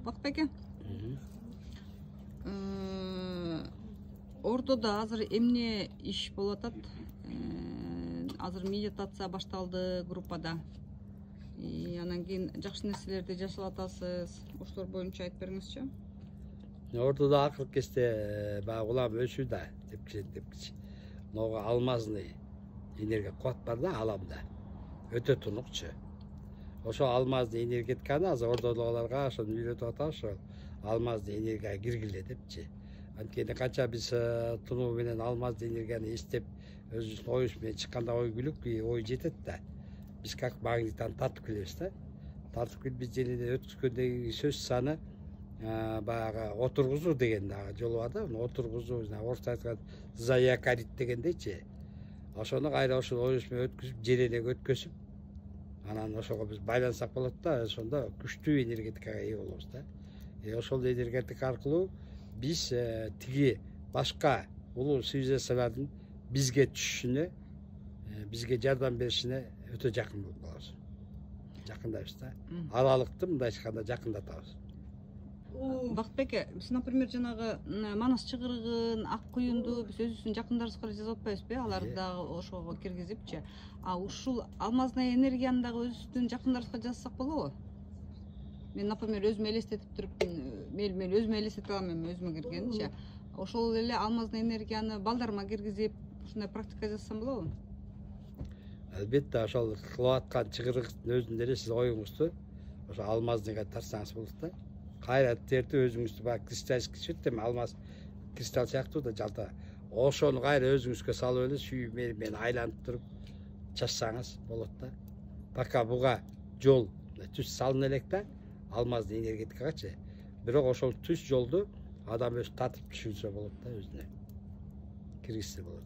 Бакбеке. Ортодо азыр эмне иш болуп атат? Азыр медитация башталды группада. Анан кийин жакшы нерселерди жашап атасыз. Ошолор боюнча айтып бериңизчи. Ортодо акыркы кезде баягы улам өсүүдө депчи. Нога алмазный энергия куат бар да аламда. Өтө тунукчу. Ошо алмазный энергетиканы азыр ортодогуларга ошону үйрөтүп атабыз, ошо алмазный энергия киргиле депчи. Анткени канча биз тунуу менен алмазный энергияны эстеп, өзүбүздүн оюбуз менен чыкканда ой күлүп, ой жетет да. Биз как магниттан тартып келебиз да. Тартып келип биз жерде өткөзгөндөгү сөз саны баягы отургузуу деген жолу бар да, отургузуу, орусча айтканда заякарить дегендейчи. Ошону кайра ошол оюбуз менен өткөзүп, жеренеге өткөзүп, анан ошого биз байлансак болот да, ошондо күчтүү энергетикага ээ болобуз да. Ошол энергетика аркылуу биз тиги башка улуу цивилизациялардын бизге түшүшүнө, бизге жардам беришине өтө жакын болуп калабыз. Жакындайбыз да. Аралыкты мындайча айтканда жакындатабыз. Бакбеке, биз, например, жанагы Манас чыгырыгын, Ак куюнду биз өзүбүздүн жакындарыбызга жазып атпайбызбы? Аларды дагы ошого киргизипчи. Ушул алмазный энергияны дагы өзүбүздүн жакындарыбызга жазсак болобу? Мен, например, өзүмө элестетип туруп, мен өзүмө элестете алам, мен өзүмө киргенчи. Ошол эле алмазный энергияны балдарыма киргизип, ушундай практика жасасам болобу? Албетте, ошол кылып аткан чыгырыктын өзүндө эле сиз оюңузду ошо алмазнийге тартсаңыз болот да. Кайра тертип өзүңүздү баягы кристаллический цвет, алмаз кристалл сыяктуу да жалта. Ошону кайра өзүңүзгө салып эле сүйүү менен айланып туруп чачсаңыз болот да. Пока буга жол түз салына элек да, алмазный энергетикагачы. Бирок ошол түз жолду адам өзү татып түшүнсө болот да, өзүнө киргизсе болот.